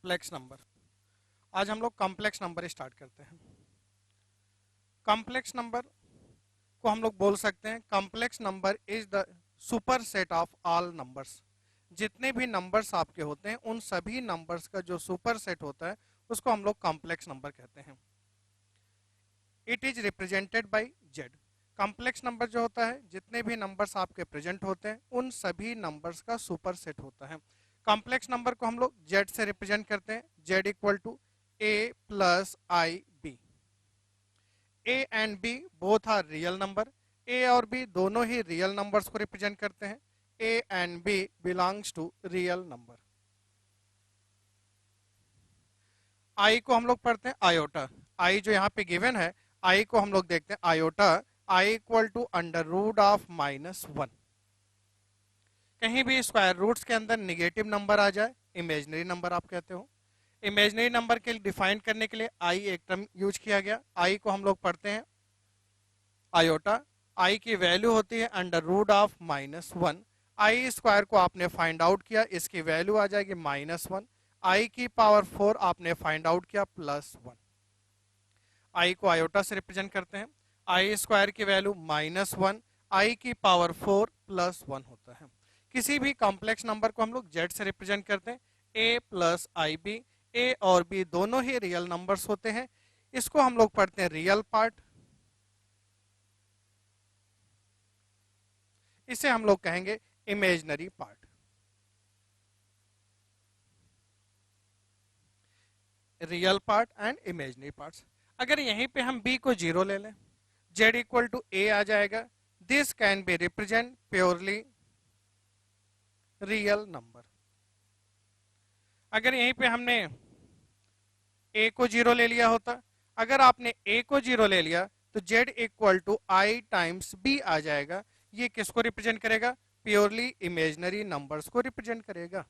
Complex number. आज हम लोग कॉम्प्लेक्स नंबर स्टार्ट करते हैं। कॉम्प्लेक्स नंबर को हम लोग बोल सकते हैं complex number is the super set of all numbers. जितने भी नंबर्स आपके होते हैं उन सभी नंबर्स का जो सुपर सेट होता है उसको हम लोग कॉम्प्लेक्स नंबर कहते हैं। It is represented by Z. Complex number जो होता है जितने भी नंबर्स आपके प्रेजेंट होते हैं उन सभी नंबर्स का सुपर सेट होता है। कॉम्प्लेक्स नंबर को हम लोग जेड से रिप्रेजेंट करते हैं। Z equal to A plus I B. A and B both are real number. A और बी दोनों ही रियल नंबर्स को रिप्रेजेंट करते हैं। A and B belongs to real number. I को हम लोग पढ़ते हैं आयोटा। आई जो यहाँ पे गिवन है, आई को हम लोग देखते हैं iota. I equal to under root of -1। कहीं भी स्क्वायर रूट्स के अंदर निगेटिव नंबर आ जाए, इमेजिनरी नंबर आप कहते हो। इमेजिनरी नंबर के डिफाइन करने के लिए आई एक टर्म यूज किया गया। आई को हम लोग पढ़ते हैं आयोटा। आई की वैल्यू होती है under root of -1। I square को आपने फाइंड आउट किया, इसकी वैल्यू आ जाएगी -1। आई की पावर 4 आपने फाइंड आउट किया +1। आई को आयोटा से रिप्रेजेंट करते हैं। आई स्क्वायर की वैल्यू -1, आई की पावर 4 +1 होता है। किसी भी कॉम्प्लेक्स नंबर को हम लोग जेड से रिप्रेजेंट करते हैं। ए प्लस आई बी। ए और बी दोनों ही रियल नंबर्स होते हैं। इसको हम लोग पढ़ते हैं रियल पार्ट। इसे हम लोग कहेंगे imaginary part. Real part and imaginary parts. अगर यहीं पे हम b को 0 ले लें, z इक्वल टू a आ जाएगा। This can be represent purely real number. अगर यहीं पे हमने a को 0 ले लिया होता, अगर आपने a को 0 ले लिया तो z equal to i times b आ जाएगा। ये किसको रिप्रेजेंट करेगा? प्योरली इमेजिनरी नंबर्स को रिप्रेजेंट करेगा।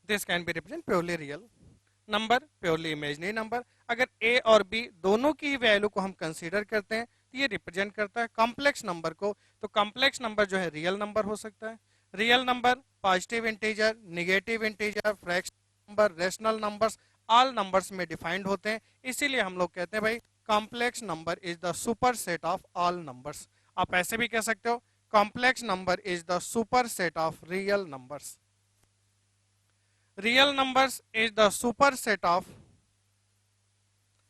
This can be represent purely real number, purely imaginary number. अगर a और b दोनों की वैल्यू को हम कंसीडर करते हैं तो ये रिप्रेजेंट करता है कॉम्प्लेक्स नंबर को। तो कॉम्प्लेक्स नंबर जो है रियल नंबर हो सकता है। Real number positive integer, negative integer, fractional number, rational numbers, all numbers में डिफाइंड होते हैं। इसीलिए हम लोग कहते हैं भाई complex number is the super set of all numbers. आप ऐसे भी कह सकते हो complex number is the super set of real numbers. Real numbers is the superset of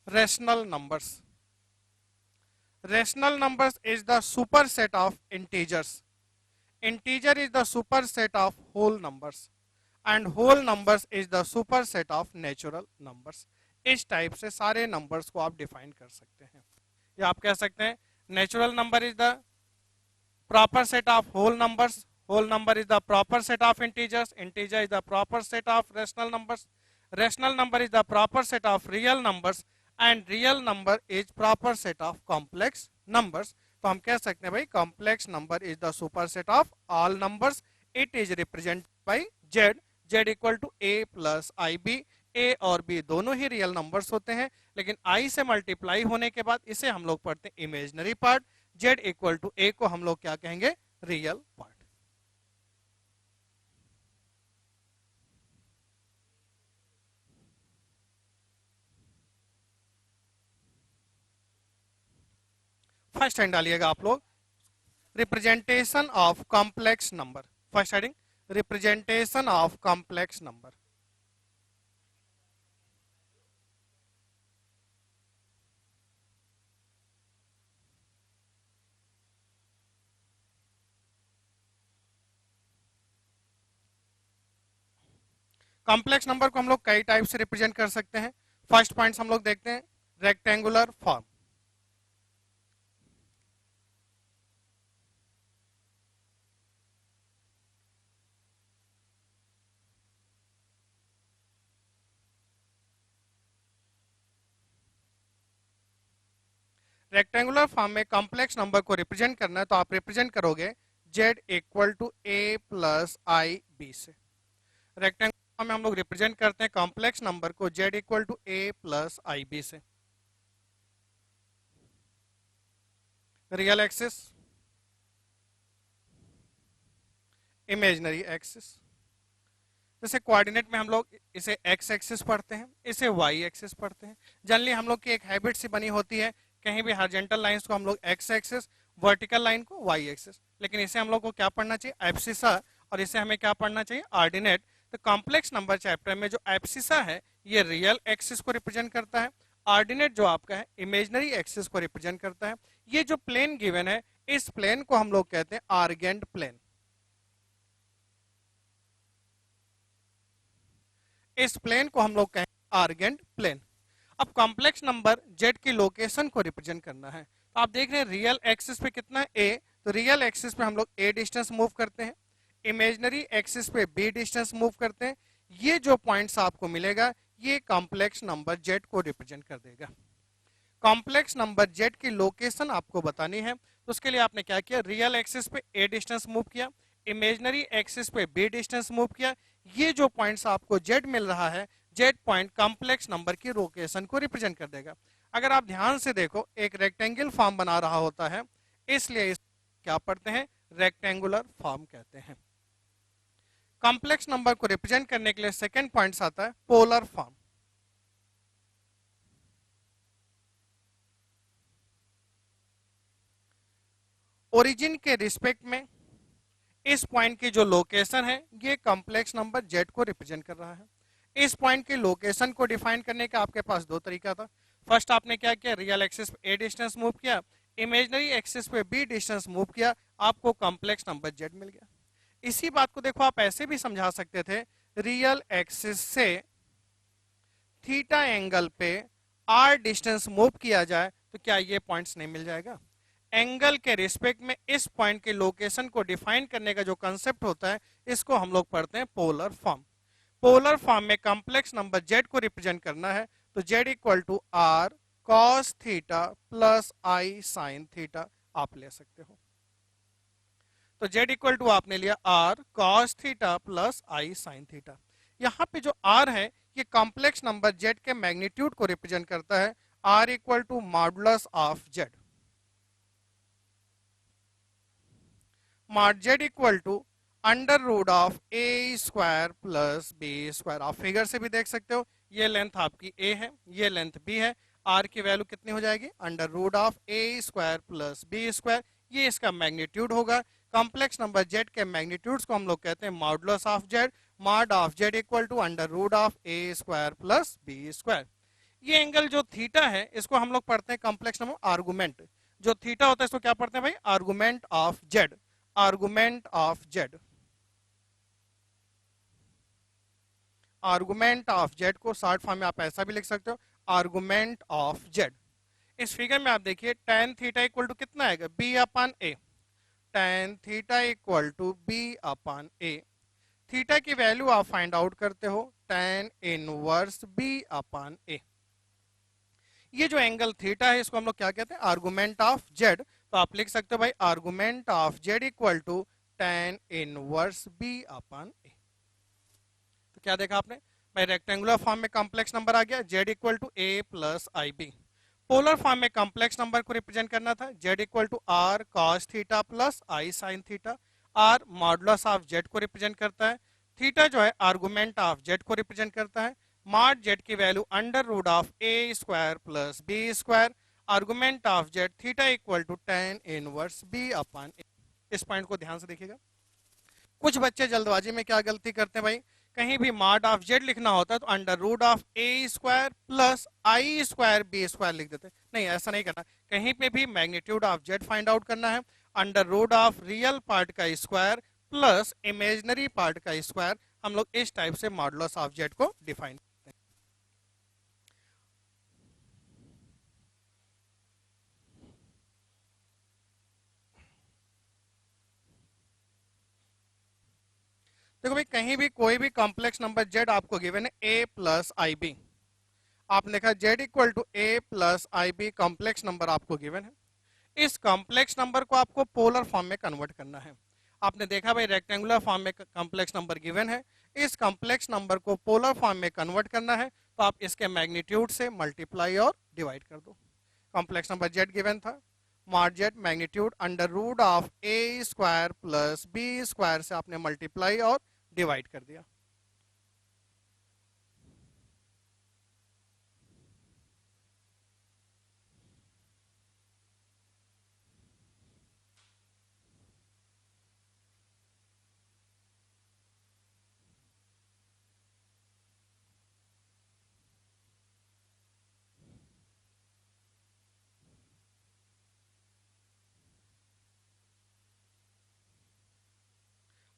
rational numbers. Rational numbers is the superset of integers. Integer is the superset of whole numbers. And whole numbers is the superset of natural numbers. इस type से सारे numbers को आप define कर सकते हैं। या आप कह सकते हैं natural number is the proper set of whole numbers. Whole number is the proper set of integers. Integer is the proper set of rational numbers. Rational number is the proper set of real numbers. And real number is proper set of complex numbers. तो हम कह सकते हैं भाई complex number is the superset of all numbers. It is represented by z. z equal to a plus ib. a और b दोनों ही real numbers होते हैं, लेकिन i से मल्टीप्लाई होने के बाद इसे हम लोग पढ़ते हैं imaginary part. z equal to a को हम लोग क्या कहेंगे? Real part. फर्स्ट हेडिंग डालिएगा आप लोग, representation of complex number. First heading representation of complex number. Complex number को हम लोग कई टाइप से रिप्रेजेंट कर सकते हैं। फर्स्ट पॉइंट हम लोग देखते हैं रेक्टेंगुलर फॉर्म। रेक्टेंगुलर फॉर्म में कॉम्प्लेक्स नंबर को रिप्रेजेंट करना है तो आप रिप्रेजेंट करोगे z equal to a plus I B से। रेक्टेंगुलर फॉर्म में हम लोग रिप्रेजेंट करते हैं कॉम्प्लेक्स नंबर को z equal to a plus I B से। Real axis, imaginary axis. जैसे कोऑर्डिनेट में हम लोग इसे एक्स एक्सिस पढ़ते हैं, इसे वाई एक्सिस पढ़ते हैं। जनरली हम लोग की एक हैबिट सी बनी होती है, कहीं भी हॉरिजॉन्टल लाइंस को हम लोग एक्स एक्सिस, वर्टिकल लाइन को वाई एक्सिस, लेकिन इसे हम लोग को क्या पढ़ना चाहिए, एब्सिसा, और इसे हमें क्या पढ़ना चाहिए, ऑर्डिनेट। तो कॉम्प्लेक्स नंबर चैप्टर में जो एब्सिसा है ये रियल एक्सिस को रिप्रेजेंट करता है, ऑर्डिनेट जो आपका है इमेजिनरी एक्सिस को रिप्रेजेंट करता है। ये जो प्लेन गिवन है इस प्लेन को हम लोग कहते हैं आर्गेंट प्लेन। इस प्लेन को हम लोग कहें आर्गेंट प्लेन। अब कॉम्प्लेक्स नंबर जेड की लोकेशन को रिप्रेजेंट करना है, तो आप देख रहे हैं रियल एक्सिस पे कितना है ए, तो रियल एक्सिस पे हम लोग ए डिस्टेंस मूव करते हैं, इमेजिनरी एक्सिस पे बी डिस्टेंस मूव करते हैं। ये जो पॉइंट्स आपको मिलेगा ये कॉम्प्लेक्स नंबर जेड को रिप्रेजेंट कर देगा। कॉम्प्लेक्स नंबर जेड की लोकेशन आपको बतानी है, तो उसके लिए आपने क्या किया, रियल एक्सिस पे ए डिस्टेंस मूव किया, इमेजिनरी एक्सिस पे बी डिस्टेंस मूव किया। ये जो पॉइंट्स आपको जेड मिल रहा है, जेड पॉइंट कॉम्प्लेक्स नंबर की लोकेशन को रिप्रेजेंट कर देगा। अगर आप ध्यान से देखो एक रेक्टेंगल फॉर्म बना रहा होता है, इसलिए क्या पढ़ते हैं, रेक्टेंगुलर फॉर्म कहते हैं। कॉम्प्लेक्स नंबर को रिप्रेजेंट करने के लिए सेकंड पॉइंट आता है पोलर फॉर्म। ओरिजिन के रिस्पेक्ट में इस पॉइंट की जो लोकेशन है ये कॉम्प्लेक्स नंबर जेड को रिप्रेजेंट कर रहा है। इस पॉइंट की लोकेशन को डिफाइन करने का आपके पास दो तरीका था। फर्स्ट आपने क्या किया, रियल एक्सिस पे ए डिस्टेंस मूव किया, इमेजिनरी एक्सिस पे बी डिस्टेंस मूव किया, आपको कॉम्प्लेक्स नंबर जेड मिल गया। इसी बात को देखो आप ऐसे भी समझा सकते थे, रियल एक्सिस से थीटा एंगल पे आर डिस्टेंस मूव किया जाए तो क्या ये पॉइंट्स नहीं मिल जाएगा। एंगल के रिस्पेक्ट में इस पॉइंट की लोकेशन को डिफाइन करने का जो कंसेप्ट होता है इसको हम लोग पढ़ते हैं पोलर फॉर्म। पोलर फॉर्म में कॉम्प्लेक्स नंबर जेड को रिप्रेजेंट करना है तो Z equal to R cos theta plus I sine theta आप ले सकते हो। तो जेड इक्वल टू आपने लिया R cos theta plus I sine theta. यहाँ पे जो आर है ये कॉम्प्लेक्स नंबर जेड के मैग्नीट्यूड को रिप्रेजेंट करता है, R equal to modulus of Z. Mod Z equal to under root of A square plus B square. आप फिगर से भी देख सकते हो, ये लेंथ आपकी ए है, ये लेंथ बी है, आर की वैल्यू कितनी हो जाएगी, under root of A square plus B square, ये इसका मैग्नीट्यूड होगा। कॉम्प्लेक्स नंबर जेड के मैग्नीट्यूड्स को हम लोग कहते हैं modulus of Z. Mod of Z equal to under root of A square plus B square. ये एंगल जो थीटा है इसको हम लोग पढ़ते हैं कॉम्प्लेक्स नंबर आर्गुमेंट। जो थीटा होता है इसको क्या पढ़ते हैं भाई, argument of Z. Argument of Z, argument of Z को शॉर्ट फॉर्म में आप ऐसा भी लिख सकते हो, आर्गुमेंट ऑफ जेड। इस फिगर में आप देखिए tan थीटा इक्वल टू कितना आएगा, B upon A. tan theta equal to B upon A. Theta की वैल्यू आप फाइंड आउट करते हो tan inverse B upon A. ये जो एंगल थीटा है इसको हम लोग क्या कहते हैं, आर्गुमेंट ऑफ जेड। तो आप लिख सकते हो भाई argument of Z equal to tan inverse B upon A. तो क्या देखा आपने भाई, रेक्टेंगुलर फॉर्म में कॉम्प्लेक्स नंबर आ गया Z equal to A plus I B. Polar form में कॉम्प्लेक्स नंबर को रिप्रेजेंट करना था, Z equal to R cos theta plus I sine theta. R modulus of Z को रिप्रेजेंट करता है, थीटा जो है आर्गुमेंट ऑफ जेड को रिप्रेजेंट करता है। मॉड जेड की value under root of A square plus B square. Argument of Z theta equal to tan inverse B upon A. इस पॉइंट को ध्यान से देखिएगा। कुछ बच्चे जल्दबाजी में क्या गलती करते हैं भाई, कहीं भी मॉड ऑफ जेड लिखना होता है तो under root of A square plus I square B square लिख देते हैं। नहीं, ऐसा नहीं करना। कहीं पे भी magnitude of Z find out करना है, under root of real part का स्क्वायर प्लस इमेजिनरी पार्ट का स्क्वायर। हम लोग इस टाइप से मॉडुलस ऑफ जेड को डिफाइन करते हैं। देखो भाई, कहीं भी कोई भी कॉम्प्लेक्स नंबर जेड आपको गिवन है ए प्लस आई बी। आपने देखा Z equal to A plus I B complex number आपको गिवन है। इस कॉम्प्लेक्स नंबर को आपको पोलर फॉर्म में कन्वर्ट करना है। आपने देखा भाई रेक्टेंगुलर फॉर्म में कॉम्प्लेक्स नंबर गिवन है, इस कॉम्प्लेक्स नंबर को पोलर फॉर्म में कन्वर्ट करना है तो आप इसके मैग्नीट्यूड से मल्टीप्लाई और डिवाइड कर दो। कॉम्प्लेक्स नंबर जेड गिवन था, मार्जेट magnitude under root of A square plus B square से आपने मल्टीप्लाई और डिवाइड कर दिया।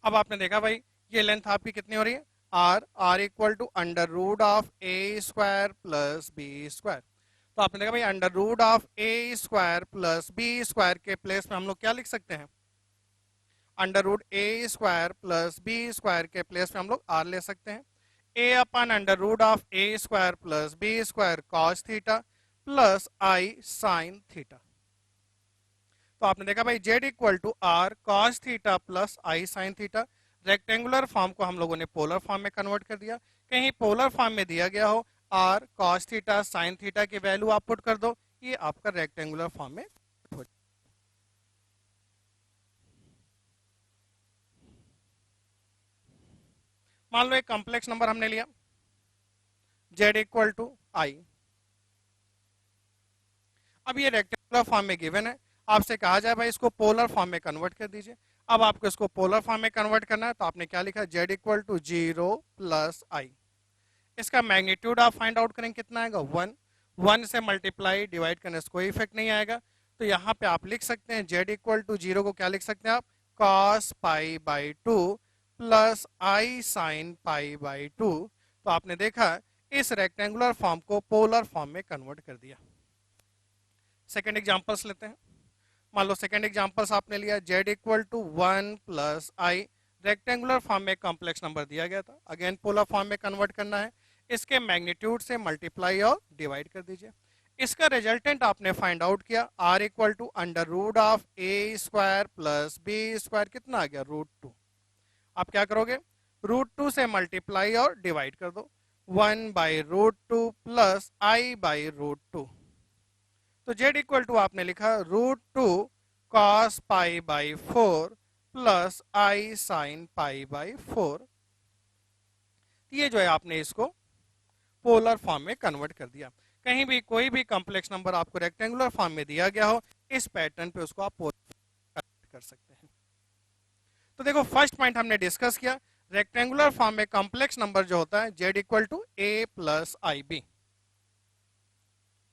अब आपने देखा भाई ये लेंथ आपकी कितनी हो रही है, R equal to under root of A square plus B square. तो आपने देखा भाई under root of A square plus B square के प्लेस में हम लोग क्या लिख सकते हैं, under root A square plus B square के प्लेस में हम लोग आर ले सकते हैं। A upon under root of A square plus B square cos theta plus I sine theta. तो आपने देखा भाई Z equal to R cos theta plus I sine theta. Rectangular form को हम लोगों ने पोलर फॉर्म में कन्वर्ट कर दिया। कहीं पोलर फॉर्म में दिया गया हो R cos theta sine theta की वैल्यू आप पुट कर दो, ये आपका रेक्टेंगुलर फॉर्म में हो। मान लो एक कॉम्प्लेक्स नंबर हमने लिया जेड इक्वल टू आई। अब ये रेक्टेंगुलर फॉर्म में गिवन है, आपसे कहा जाए भाई इसको पोलर फॉर्म में कन्वर्ट कर दीजिए। अब आपको इसको पोलर फॉर्म में कन्वर्ट करना है तो आपने क्या लिखा, जेड इक्वल टू 0 प्लस आई। इसका मैग्नीट्यूड आप फाइंड आउट करेंगे कितना आएगा, 1। 1 से मल्टीप्लाई डिवाइड करने से कोई इफेक्ट नहीं आएगा, तो यहाँ पे आप लिख सकते हैं जेड इक्वल टू 0 को क्या लिख सकते हैं आप, cos pi by 2 plus I sine pi by 2। तो आपने देखा इस रेक्टेंगुलर फॉर्म को पोलर फॉर्म में कन्वर्ट कर दिया। सेकेंड एग्जाम्पल्स लेते हैं। मान लो सेकेंड एग्जाम्पल्स आपने लिया Z equal to 1 plus I. Rectangular form में कॉम्प्लेक्स नंबर दिया गया था, अगेन पोलर फॉर्म में कन्वर्ट करना है। इसके मैग्नीट्यूड से मल्टीप्लाई और डिवाइड कर दीजिए। इसका रिजल्टेंट आपने फाइंड आउट किया, R equal to under root of A square plus B square कितना आ गया, √2। आप क्या करोगे, √2 से मल्टीप्लाई और डिवाइड कर दो, 1 बाई √2 प्लस आई बाई √2। तो जेड इक्वल टू आपने लिखा √2 cos pi by 4 plus I sine pi by 4। ये जो है आपने इसको पोलर फॉर्म में कन्वर्ट कर दिया। कहीं भी कोई भी कॉम्प्लेक्स नंबर आपको रेक्टेंगुलर फॉर्म में दिया गया हो, इस पैटर्न पे उसको आप पोलर कर सकते हैं। तो देखो फर्स्ट पॉइंट हमने डिस्कस किया, रेक्टेंगुलर फॉर्म में कॉम्प्लेक्स नंबर जो होता है Z equal to A plus I B.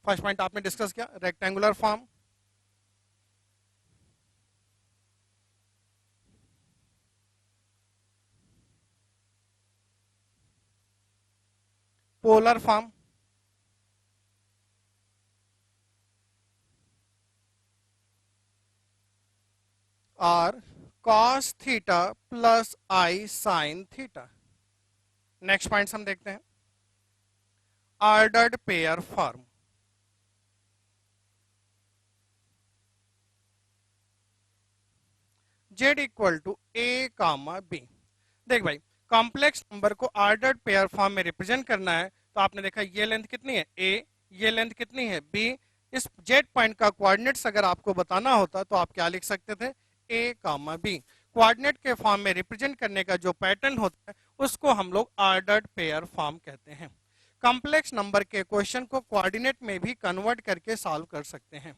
First point आपने डिस्कस किया रेक्टेंगुलर फॉर्म, पोलर फॉर्म, और cos theta plus I sine theta. Next point हम देखते हैं ordered pair form. Z equal to A comma B. देख भाई complex number को ordered pair form में रिप्रेजेंट करना है, तो आपने देखा ये लेंथ कितनी है ए, ये लेंथ कितनी है बी। इस जेड पॉइंट का कोऑर्डिनेट्स अगर आपको बताना होता तो आप क्या लिख सकते थे, ए कामा बी। कोऑर्डिनेट के फॉर्म में रिप्रेजेंट करने का जो पैटर्न होता है उसको हम लोग ऑर्डर्ड पेयर फॉर्म कहते हैं। कॉम्प्लेक्स नंबर के क्वेश्चन को कोऑर्डिनेट में भी कन्वर्ट करके सॉल्व कर सकते हैं।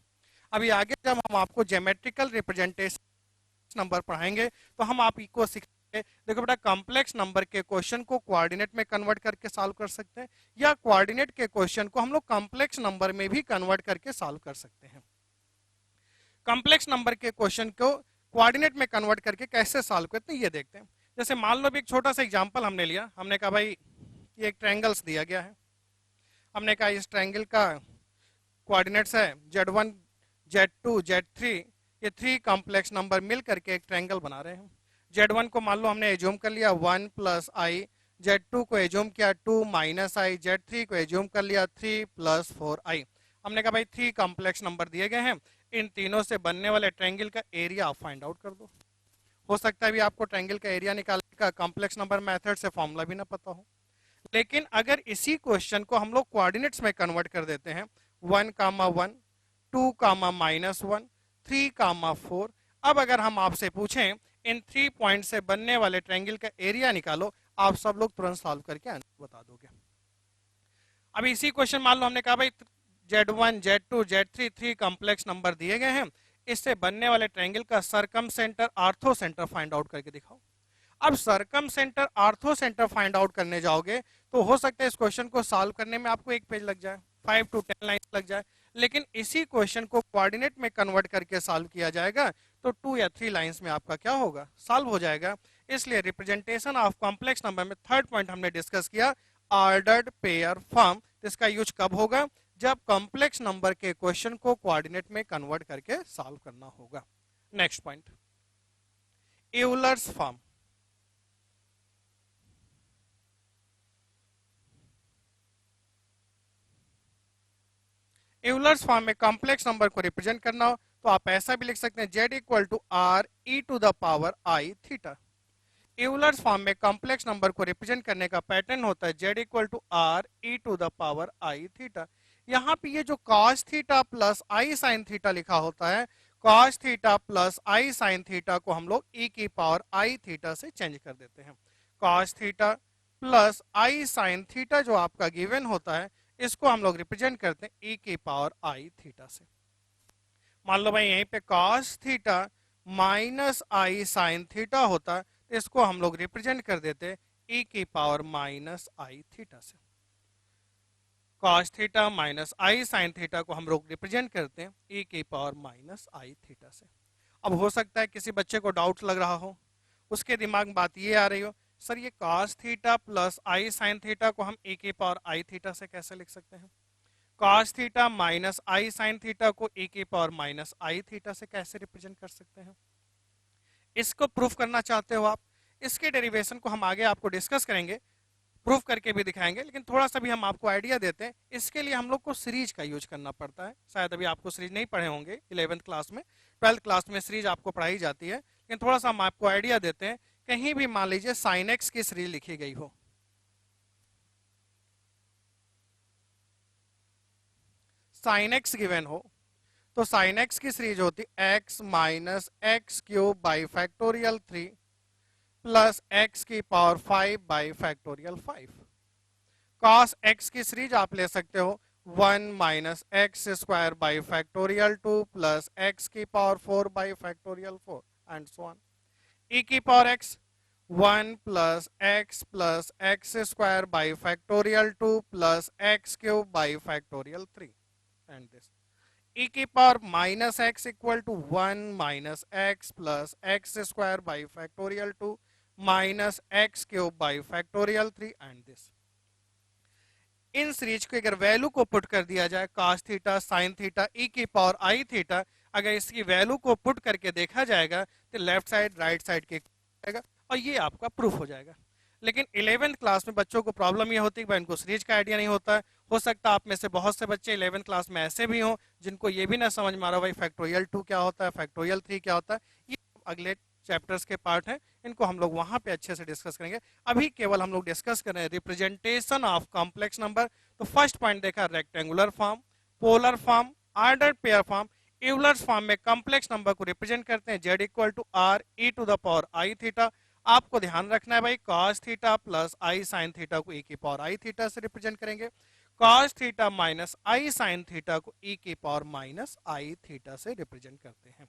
अभी आगे जब हम आपको ज्योमेट्रिकल रिप्रेजेंटेशन नंबर पढ़ाएंगे तो हम आपको सिखाएंगे, देखो बेटा कॉम्प्लेक्स नंबर के क्वेश्चन को कोऑर्डिनेट में कन्वर्ट करके सॉल्व कर सकते हैं, या कोऑर्डिनेट के क्वेश्चन को हम लोग कॉम्प्लेक्स नंबर में भी कन्वर्ट करके सॉल्व कर सकते हैं। कॉम्प्लेक्स नंबर के क्वेश्चन को कोऑर्डिनेट में कन्वर्ट करके कैसे सॉल्व करते हैं ये देखते हैं। जैसे मान लो भी एक छोटा सा एग्जांपल हमने लिया, हमने कहा भाई ये एक ट्रायंगल्स दिया गया है, हमने कहा इस ट्रायंगल का कोऑर्डिनेट्स है Z1 Z2 Z3, ये 3 कॉम्प्लेक्स नंबर मिल करके एक ट्रायंगल बना रहे हैं। Z1 को मान लो हमने एज्यूम कर लिया 1 प्लस आई, Z2 को एज्यूम किया 2 माइनस आई, Z3 को एज्यूम कर लिया 3 प्लस 4i। हमने कहा भाई 3 कॉम्प्लेक्स नंबर दिए गए हैं, इन तीनों से बनने वाले ट्रायंगल का एरिया आप फाइंड आउट कर दो। हो सकता है भी आपको ट्रायंगल का एरिया निकालने का कॉम्प्लेक्स नंबर मेथड से फॉर्मूला भी ना पता हो, लेकिन अगर इसी क्वेश्चन को हम लोग कोऑर्डिनेट्स में कन्वर्ट कर देते हैं 1 कामा 1, 2 कामा -1, 3, 4। अब अगर हम आपसे पूछें इन 3 पॉइंट से बनने वाले ट्रायंगल का एरिया निकालो, आप सब लोग तुरंत सॉल्व करके आंसर बता दोगे। अब इसी क्वेश्चन मान लो हमने कहा भाई Z1, Z2, Z3 3 complex number दिए गए हैं, इससे बनने वाले ट्रायंगल का circumcentre orthocentre find out करके दिखाओ। अब circumcentre orthocentre find out करने जाओगे तो हो सकता है इस क्वेश्चन को सॉल्व करने में आपको 1 पेज लग जाए, 5 to 10 लाइन लग जाए, लेकिन इसी क्वेश्चन को कोऑर्डिनेट में कन्वर्ट करके सॉल्व किया जाएगा तो 2 या 3 लाइंस में आपका क्या होगा, सॉल्व हो जाएगा। इसलिए रिप्रेजेंटेशन ऑफ कॉम्प्लेक्स नंबर में थर्ड पॉइंट हमने डिस्कस किया ऑर्डर्ड पेयर फॉर्म। इसका यूज कब होगा, जब कॉम्प्लेक्स नंबर के क्वेश्चन को कोऑर्डिनेट में कन्वर्ट करके सॉल्व करना होगा। Next point, Euler's form. Euler's form में कॉम्प्लेक्स नंबर को रिप्रेजेंट करना हो तो आप ऐसा भी लिख सकते हैं z equal to R E to the power I theta. Euler's form में कॉम्प्लेक्स नंबर को रिप्रेजेंट करने का पैटर्न होता है z equal to R E to the power I theta. यहाँ पे ये जो cos theta plus I sine theta लिखा होता है, cos theta plus I sine theta को हम लोग e की पावर आई थीटा से चेंज कर देते हैं। cos theta plus I sine theta जो आपका गिवन होता है, इसको हम लोग रिप्रेजेंट करते हैं e की पावर आई थीटा से। मान लो भाई यहीं पे cos theta minus I sine theta होता है, तो इसको हम लोग रिप्रेजेंट कर देते e की पावर माइनस आई थीटा से। cos theta minus I sine theta को हम लोग रिप्रेजेंट करते हैं e की पावर माइनस आई थीटा से। अब हो सकता है किसी बच्चे को डाउट लग रहा हो, उसके दिमाग में बात ये आ रही हो, सर ये cos theta plus I sine theta को हम e की पावर आई थीटा से कैसे लिख सकते हैं, cos theta minus I sine theta को e की पावर माइनस आई थीटा से कैसे रिप्रेजेंट कर सकते हैं। इसको प्रूफ करना चाहते हो आप, इसके डेरिवेशन को हम आगे आपको डिस्कस करेंगे, प्रूफ करके भी दिखाएंगे, लेकिन थोड़ा सा भी हम आपको आइडिया देते हैं। इसके लिए हम लोग को सीरीज का यूज करना पड़ता है। शायद अभी आपको सीरीज नहीं पढ़े होंगे 11th क्लास में, 12th क्लास में सीरीज आपको पढ़ाई जाती है, लेकिन थोड़ा सा हम आपको आइडिया देते हैं। कहीं भी मान लीजिए साइन एक्स की सीरीज लिखी गई हो, साइन एक्स गिवन हो, तो साइन एक्स की सीरीज होती X minus X cube by factorial 3 plus X की power 5 by factorial 5। Cos X की सीरीज आप ले सकते हो 1 minus X square by factorial 2 plus X की power 4 by factorial 4 and so on. E की power X 1 plus X square by factorial 2 plus X cube by factorial 3 and this. e की power minus X equal to 1 minus X plus X square by factorial 2 minus X cube by factorial 3 and this. इन series को अगर value को put कर दिया जाए cos theta sine theta e की power I theta, अगर इसकी वैल्यू को पुट करके देखा जाएगा तो लेफ्ट साइड राइट साइड के जाएगा और ये आपका प्रूफ हो जाएगा। लेकिन 11th क्लास में बच्चों को प्रॉब्लम ये होती है कि इनको सीरीज का आइडिया नहीं होता है। हो सकता है आप में से बहुत से बच्चे 11th क्लास में ऐसे भी हों जिनको ये भी ना समझ में आ रहा भाई फैक्टोरियल 2 क्या होता है, फैक्टोरियल 3 क्या होता है। ये अगले चैप्टर्स के पार्ट हैं, इनको हम लोग वहां पे अच्छे से डिस्कस करेंगे। अभी केवल हम लोग डिस्कस कर रहे हैं रिप्रेजेंटेशन ऑफ कॉम्प्लेक्स नंबर। तो फर्स्ट पॉइंट देखा rectangular form, polar form, order pair form. Euler's form में कॉम्प्लेक्स नंबर को रिप्रेजेंट करते हैं z equal to R E to the power I theta. आपको ध्यान रखना है भाई cos theta plus I sine theta को e की पावर आई थीटा से रिप्रेजेंट करेंगे, cos theta minus I sine theta को e की पावर माइनस आई थीटा से रिप्रेजेंट करते हैं।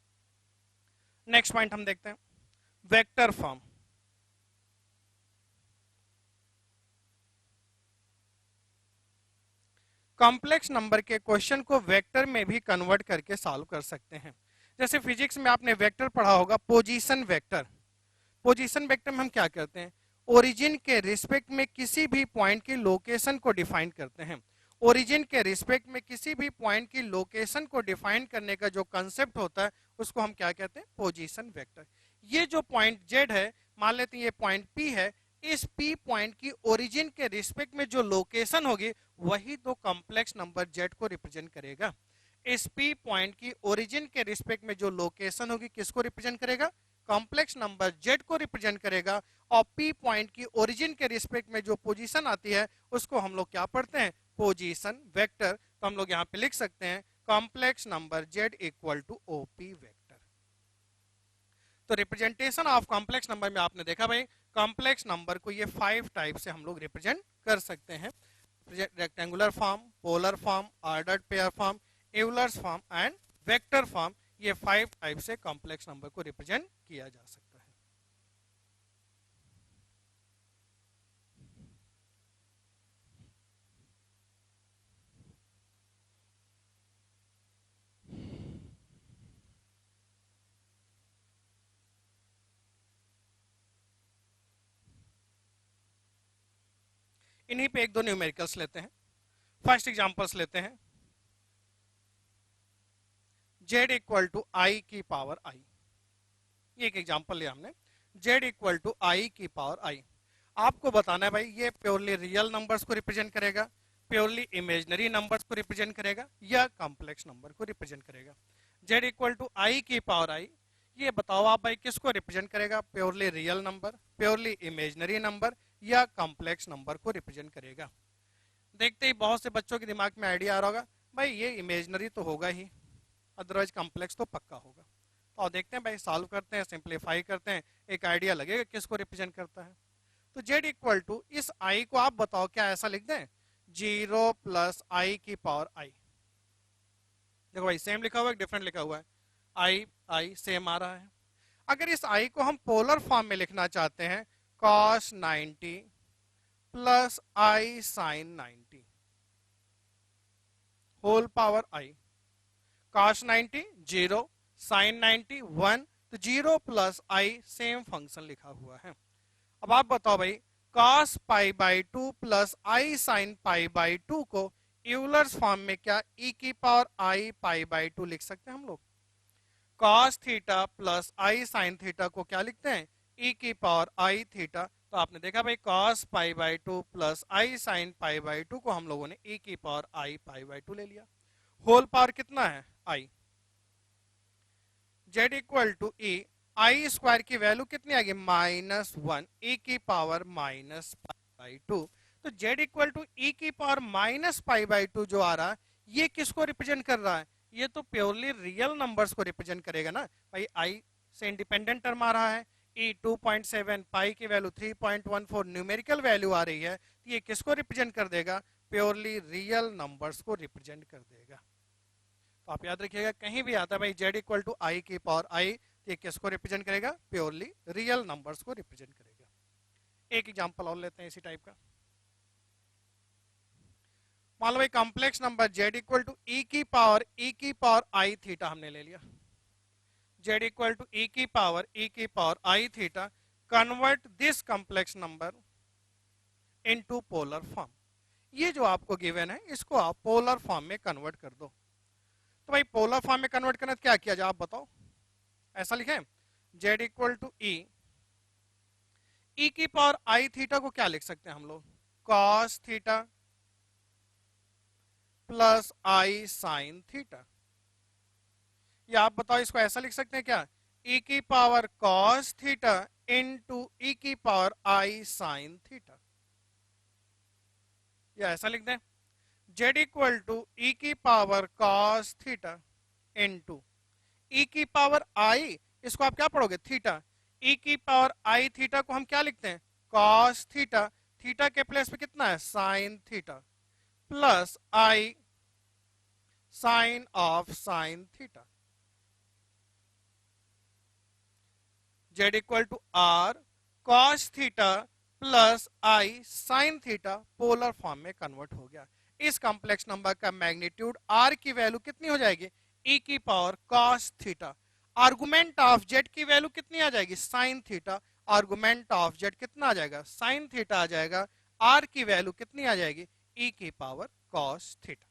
नेक्स्ट पॉइंट हम देखते हैं वेक्टर फॉर्म। कॉम्प्लेक्स नंबर के क्वेश्चन को वेक्टर में भी कन्वर्ट करके सॉल्व कर सकते हैं। जैसे फिजिक्स में आपने वेक्टर पढ़ा होगा, पोजीशन वेक्टर। पोजीशन वेक्टर में हम क्या करते हैं, ओरिजिन के रिस्पेक्ट में किसी भी पॉइंट की लोकेशन को डिफाइन करते हैं। ओरिजिन के रिस्पेक्ट में किसी भी पॉइंट की लोकेशन को डिफाइन करने का जो कंसेप्ट होता है उसको हम क्या कहते हैं, पोजीशन वेक्टर। ये जो पॉइंट जेड है, मान लेते हैं ये पॉइंट पी है, इस पी पॉइंट की ओरिजिन के रिस्पेक्ट में जो लोकेशन होगी वही तो कॉम्प्लेक्स नंबर जेड को रिप्रेजेंट करेगा। इस पी पॉइंट की ओरिजिन के रिस्पेक्ट में जो लोकेशन होगी किसको रिप्रेजेंट करेगा, कॉम्प्लेक्स नंबर जेड को रिप्रेजेंट करेगा। और पी पॉइंट की ओरिजिन के रिस्पेक्ट में जो पोजीशन आती है उसको हम लोग क्या पढ़ते हैं, पोजीशन वेक्टर। तो हम लोग यहाँ पे लिख सकते हैं complex number z equal to OP vector. तो रिप्रेजेंटेशन ऑफ कॉम्प्लेक्स नंबर में आपने देखा भाई, कॉम्प्लेक्स नंबर को ये 5 टाइप से हम लोग रिप्रेजेंट कर सकते हैं। Rectangular form, polar form, ordered pair form, Euler's form and vector form, ये 5 टाइप से कॉम्प्लेक्स नंबर को रिप्रेजेंट किया जा सकता है। इन्हीं पे एक दो न्यूमेरिकल्स लेते हैं। फर्स्ट एग्जांपल्स लेते हैं, z इक्वल टू आई की पावर आई। ये एक एग्जांपल लिया हमने, z इक्वल टू आई की पावर आई। आपको बताना है भाई ये प्योरली रियल नंबर्स को रिप्रेजेंट करेगा, प्योरली इमेजिनरी नंबर्स को रिप्रेजेंट करेगा, या कॉम्प्लेक्स नंबर को रिप्रेजेंट करेगा। z इक्वल टू आई की पावर आई, ये बताओ आप भाई किसको रिप्रेजेंट करेगा, purely real number, purely imaginary number, या कॉम्प्लेक्स नंबर को रिप्रेजेंट करेगा। देखते ही बहुत से बच्चों के दिमाग में आइडिया आ रहा होगा, भाई ये इमेजिनरी तो होगा ही, अदरवाइज कॉम्प्लेक्स तो पक्का होगा। तो देखते हैं भाई, सॉल्व करते हैं, सिंप्लीफाई करते हैं, एक आइडिया लगेगा किसको रिप्रेजेंट करता है। तो z इक्वल टू इस i को आप बताओ क्या ऐसा लिख दें, 0 प्लस आई की पावर आई। देखो भाई सेम लिखा हुआ है, डिफरेंट लिखा हुआ है, आई आई सेम आ रहा है। अगर इस i को हम पोलर फॉर्म में लिखना चाहते हैं, cos 90 plus I sign 90 whole power I. cos 90 0, sin 90 1, तो 0 प्लस आई सेम फंक्शन लिखा हुआ है। अब आप बताओ भाई, cos pi by 2 plus I sine pi by 2 को यूलर्स फॉर्म में क्या e की पावर आई पाई बाई 2 लिख सकते हैं हम लोग। cos theta plus I sine theta को क्या लिखते हैं, e की पावर आई थीटा। तो आपने देखा भाई cos pi by 2 plus I sine pi by 2 को हम लोगों ने e की पावर आई पाई बाई 2 ले लिया। होल पावर कितना है, I. z equal to E, I square की वैल्यू कितनी आएगी, -1, e की पावर माइनस पाई बाई 2। तो z इक्वल टू ई की पावर माइनस पाई बाई 2 जो आ रहा है, ये किसको रिप्रेजेंट कर रहा है, ये तो प्योरली रियल नंबर्स को रिप्रेजेंट करेगा ना भाई। आई से इंडिपेंडेंट टर्म आ रहा है, ई 2.7, पाई की वैल्यू 3.14 न्यूमेरिकल वैल्यू आ रही है, तो ये किसको रिप्रेजेंट कर देगा, प्योरली रियल नंबर्स को रिप्रेजेंट कर देगा। तो आप याद रखिएगा कहीं भी आता है भाई z इक्वल टू आई की पावर आई, ये किसको रिप्रेजेंट करेगा, प्योरली रियल नंबर्स को रिप्रेजेंट करेगा। एक एग्जांपल और लेते हैं इसी टाइप का। मान लो भाई complex number z equal to E की पावर आई थीटा हमने ले लिया, z इक्वल टू ई की power I theta, convert this complex number into polar form. ये जो आपको गिवन है इसको आप पोलर फॉर्म में कन्वर्ट कर दो। तो भाई पोलर फॉर्म में कन्वर्ट करना क्या किया जाए आप बताओ, ऐसा लिखें, z इक्वल टू ई की पावर आई थीटा को क्या लिख सकते हैं हम लोग, cos theta plus I sine theta. या आप बताओ इसको ऐसा लिख सकते हैं क्या, e की power cos theta into e की पावर आई साइन थीटा। या ऐसा लिख दें, z इक्वल टू ई की power cos theta into e की पावर आई, इसको आप क्या पढ़ोगे थीटा, e की पावर आई थीटा को हम क्या लिखते हैं, cos थीटा, थीटा के प्लेस पे कितना है sine theta, plus I sine of sine theta. z equal to R cos theta plus I sine theta polar form में कन्वर्ट हो गया। इस कॉम्प्लेक्स नंबर का मैग्नीट्यूड r की वैल्यू कितनी हो जाएगी, e की power cos theta. Argument of z की वैल्यू कितनी आ जाएगी, sine theta. Argument of z कितना आ जाएगा, साइन थीटा आ जाएगा। r की वैल्यू कितनी आ जाएगी, e की पावर cos थीटा।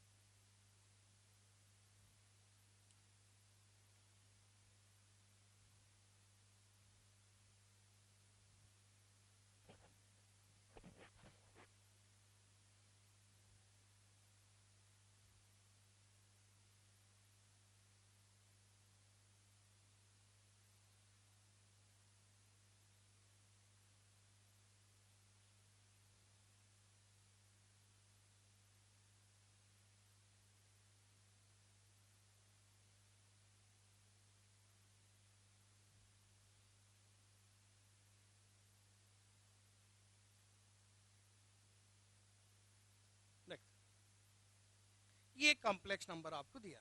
ये कॉम्प्लेक्स नंबर आपको दिया।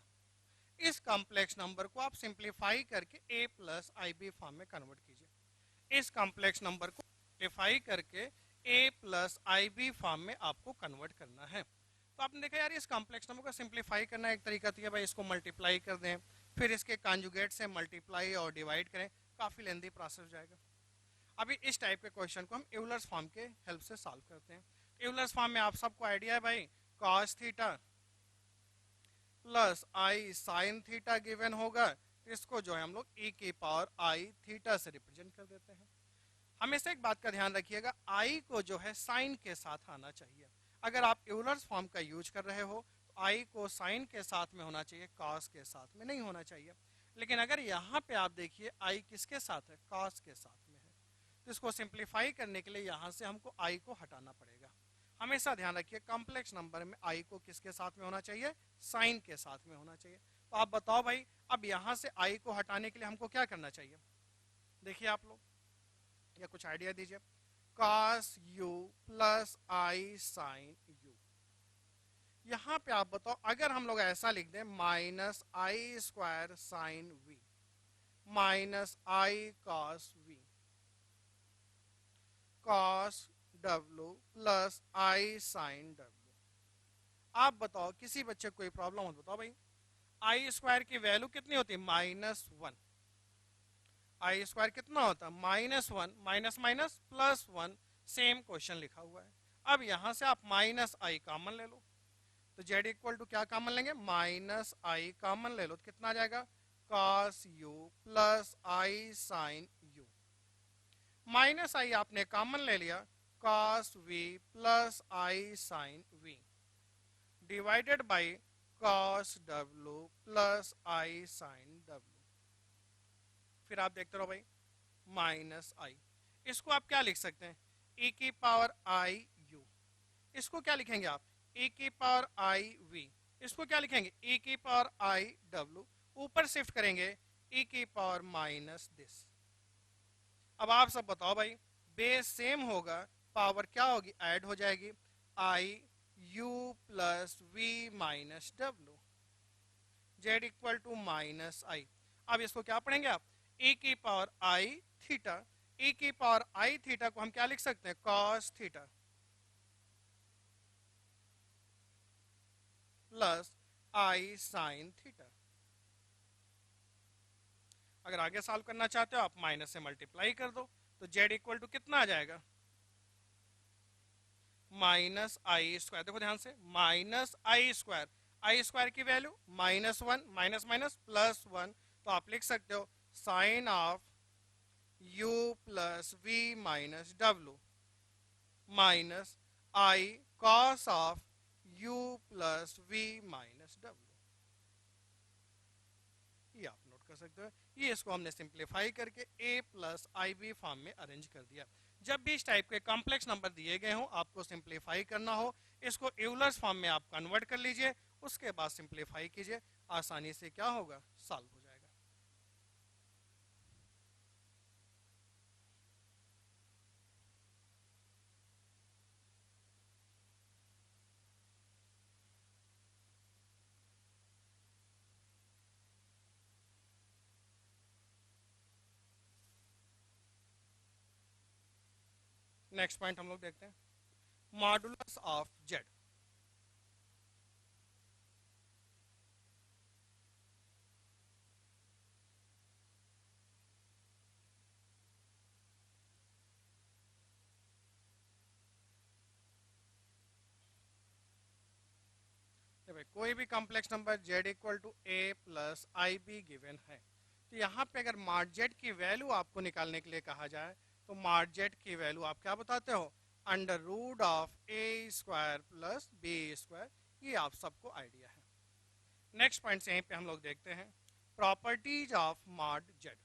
इस कॉम्प्लेक्स नंबर को आप सिंप्लीफाई करके a plus I B form में कन्वर्ट कीजिए। इस कॉम्प्लेक्स नंबर को सिंप्लीफाई करके a plus I B form में आपको कन्वर्ट करना है। तो आपने देखा यार, इस कॉम्प्लेक्स नंबर को सिंप्लीफाई करना एक तरीका तो है भाई, इसको मल्टीप्लाई कर दें, फिर इसके कॉन्जुगेट से मल्टीप्लाई और डिवाइड करें, काफ़ी लेंदी प्रोसेस हो जाएगा। अभी इस टाइप के क्वेश्चन को हम यूलर्स फॉर्म के हेल्प से सॉल्व करते हैं। यूलर्स फॉर्म में आप सबको आइडिया है भाई, cos theta plus I sine theta given होगा, इसको जो है हम लोग e की पावर आई थीटा से रिप्रेजेंट कर देते हैं। हमेशा एक बात का ध्यान रखिएगा, आई को जो है साइन के साथ आना चाहिए। अगर आप यूलर्स फॉर्म का यूज कर रहे हो तो आई को साइन के साथ में होना चाहिए, कॉस के साथ में नहीं होना चाहिए। लेकिन अगर यहाँ पे आप देखिए आई किसके साथ है, कॉस के साथ में है, तो इसको सिंप्लीफाई करने के लिए यहाँ से हमको आई को हटाना पड़ेगा। हमेशा ध्यान रखिए, कॉम्प्लेक्स नंबर में आई को किसके साथ में होना चाहिए, साइन के साथ में होना चाहिए। तो आप बताओ भाई, अब यहाँ से आई को हटाने के लिए हमको क्या करना चाहिए? देखिए आप लोग, या कुछ आइडिया दीजिए। cos u plus I sine u, यहां पे आप बताओ, अगर हम लोग ऐसा लिख दें minus I square sine v minus I cos v cos w plus I sine w, आप बताओ किसी बच्चे को कोई प्रॉब्लम हो, बताओ भाई। आई स्क्वायर की वैल्यू कितनी होती है, -1। आई स्क्वायर कितना होता है, -1, minus minus plus 1, same question लिखा हुआ है। अब यहां से आप माइनस आई कॉमन ले लो, तो z इक्वल टू क्या कॉमन लेंगे, माइनस आई कॉमन ले लो, तो कितना आ जाएगा, cos u plus I sine u। Minus I आपने कॉमन ले लिया, cos v plus I sine v divided by cos w plus I sine w। फिर आप देखते रहो भाई, माइनस आई, इसको आप क्या लिख सकते हैं, e की पावर आई u, इसको क्या लिखेंगे आप, e की पावर आई v, इसको क्या लिखेंगे, e की पावर आई w, ऊपर शिफ्ट करेंगे e की पावर माइनस दिस। अब आप सब बताओ भाई, बेस सेम होगा, पावर क्या होगी, ऐड हो जाएगी, I u plus v minus w, z equal to minus I. अब इसको क्या पढ़ेंगे आप, e की पावर आई थीटा, e की पावर आई थीटा को हम क्या लिख सकते हैं, cos theta plus I sine theta. अगर आगे सॉल्व करना चाहते हो आप माइनस से मल्टीप्लाई कर दो, तो z इक्वल टू कितना आ जाएगा, माइनस आई स्क्वायर। देखो ध्यान से, minus I square, I square की वैल्यू -1, माइनस माइनस प्लस 1, तो आप लिख सकते हो sine of u plus v minus w minus I cos of u plus v minus w। ये आप नोट कर सकते हो। ये इसको हमने सिंप्लीफाई करके a plus I B form में अरेंज कर दिया। जब भी इस टाइप के कॉम्प्लेक्स नंबर दिए गए हो, आपको सिंप्लीफाई करना हो, इसको यूलर्स फॉर्म में आप कन्वर्ट कर लीजिए, उसके बाद सिंप्लीफाई कीजिए, आसानी से क्या होगा, सॉल्व हो जाएगा। नेक्स्ट पॉइंट हम लोग देखते हैं, मॉडुलस ऑफ जेड। कोई भी complex number z equal to a plus I B given है, तो यहाँ पे अगर मॉड z की वैल्यू आपको निकालने के लिए कहा जाए, तो मॉड z की वैल्यू आप क्या बताते हो, under root of a square प्लस b स्क्वायर। ये आप सबको आइडिया है। नेक्स्ट पॉइंट यहीं पे हम लोग देखते हैं, properties of mod z।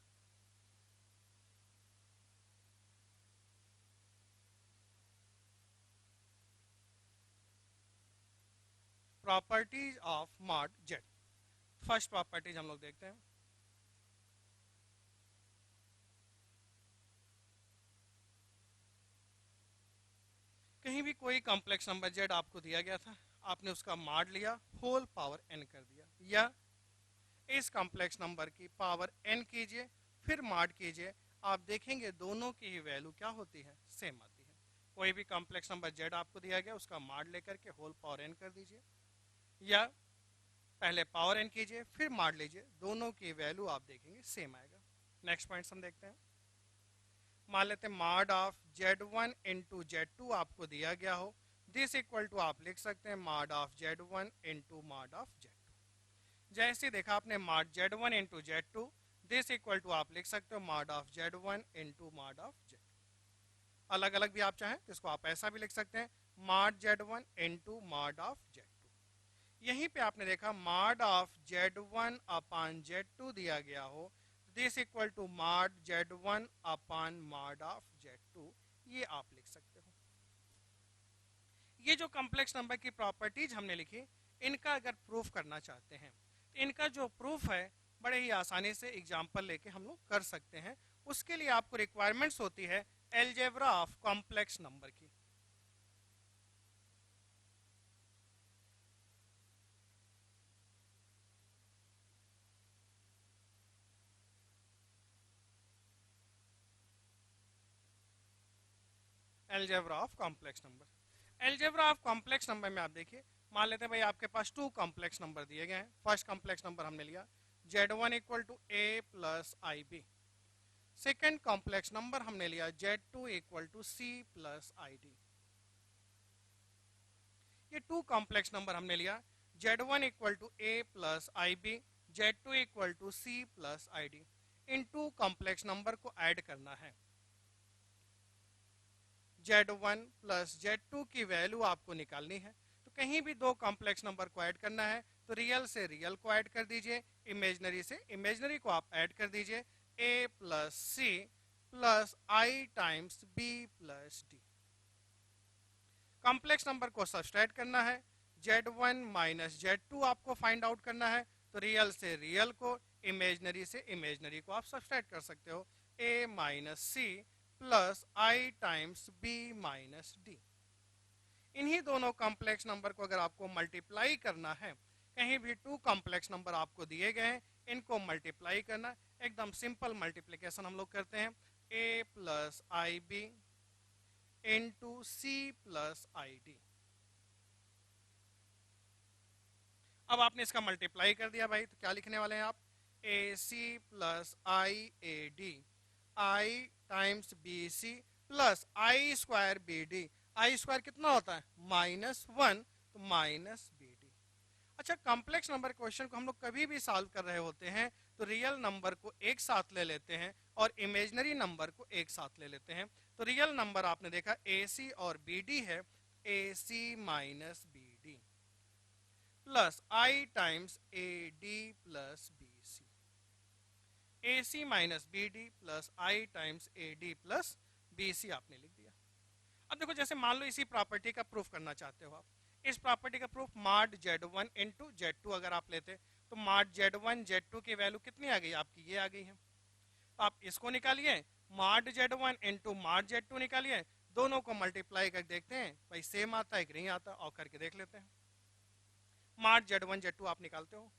Properties of mod z, first properties हम लोग देखते हैं, कहीं भी कोई कॉम्प्लेक्स नंबर z आपको दिया गया था, आपने उसका मॉड लिया, होल पावर n कर दिया, या इस कॉम्प्लेक्स नंबर की पावर n कीजिए फिर मॉड कीजिए, आप देखेंगे दोनों की ही वैल्यू क्या होती है, सेम आती है। कोई भी कॉम्प्लेक्स नंबर z आपको दिया गया, उसका मॉड लेकर के होल पावर n कर दीजिए, या पहले पावर n कीजिए फिर मॉड लीजिए, दोनों की वैल्यू आप देखेंगे सेम आएगा। नेक्स्ट पॉइंट हम देखते हैं। मान लेते हैं mod of z1 into z2 आपको दिया गया हो, दिस इक्वल टू आप लिख सकते हैं mod of z1 into mod of z2। जैसे देखा आपने mod z1 into z2, this equal to आप लिख सकते हो mod of z1 into mod of z2। अलग अलग भी आप चाहें तो इसको आप ऐसा भी लिख सकते हैं, mod z1 into mod of z2। यहीं पे आपने देखा mod of z1 upon z2 दिया गया हो, this equal to mod z1 upon mod of z2, ये आप लिख सकते हो। ये जो कॉम्प्लेक्स नंबर की प्रॉपर्टीज हमने लिखी, इनका अगर प्रूफ करना चाहते हैं तो इनका जो प्रूफ है बड़े ही आसानी से एग्जाम्पल लेके हम लोग कर सकते हैं। उसके लिए आपको रिक्वायरमेंट्स होती है एलजेब्रा ऑफ कॉम्प्लेक्स नंबर की। Algebra of complex number, algebra of complex number में आप देखिए, मान लेते हैं भाई आपके पास 2 कॉम्प्लेक्स नंबर दिए गए हैं। फर्स्ट कॉम्प्लेक्स नंबर हमने लिया z1 equal to a plus I b, second complex number हमने लिया z2 equal to c plus i d. ये 2 कॉम्प्लेक्स नंबर हमने लिया z1 equal to a plus I b, z2 equal to c plus i d. इन 2 complex number को add करना है, z1 plus z2 की वैल्यू आपको निकालनी है। तो कहीं भी 2 कॉम्प्लेक्स नंबर को ऐड करना है तो रियल से रियल को ऐड कर दीजिए, इमेजनरी से इमेजनरी को आप ऐड कर दीजिए, a plus c plus I times b plus d. Complex number को सब्सट्रैक्ट करना है, z1 माइनस z2 आपको फाइंड आउट करना है, तो रियल से रियल को, इमेजनरी से इमेजनरी को आप सब्सट्रैक्ट कर सकते हो, a minus c plus I times b minus d. इन्हीं दोनों कॉम्प्लेक्स नंबर को अगर आपको मल्टीप्लाई करना है, कहीं भी 2 कॉम्प्लेक्स नंबर आपको दिए गए हैं, इनको मल्टीप्लाई करना, एकदम सिंपल मल्टीप्लिकेशन हम लोग करते हैं, a plus I b into c plus i d. अब आपने इसका मल्टीप्लाई कर दिया भाई, तो क्या लिखने वाले हैं आप, ए सी plus I A D, I times B C plus I square B D. I square कितना होता है, -1, तो माइनस बी डी। अच्छा, कॉम्प्लेक्स नंबर क्वेश्चन को हम लोग कभी भी सॉल्व कर रहे होते हैं तो रियल नंबर को एक साथ ले लेते हैं और इमेजनरी नंबर को एक साथ ले लेते हैं। तो रियल नंबर आपने देखा ए सी और बी डी है, A C minus B D plus I times A D plus B C, A C minus B D plus I times A D plus B C आपने लिख दिया। अब देखो, जैसे मान लो इसी प्रॉपर्टी का प्रूफ करना चाहते हो आप, इस प्रॉपर्टी का proof mod z1 into z2 अगर आप लेते तो मॉड z1 z2 की वैल्यू कितनी आ गई आपकी, ये आ गई है। तो आप इसको निकालिए, mod z1 into mod z2 निकालिए, दोनों को मल्टीप्लाई कर देखते हैं भाई सेम आता है कि नहीं आता, और करके देख लेते हैं। मॉड z1 z2 आप निकालते हो,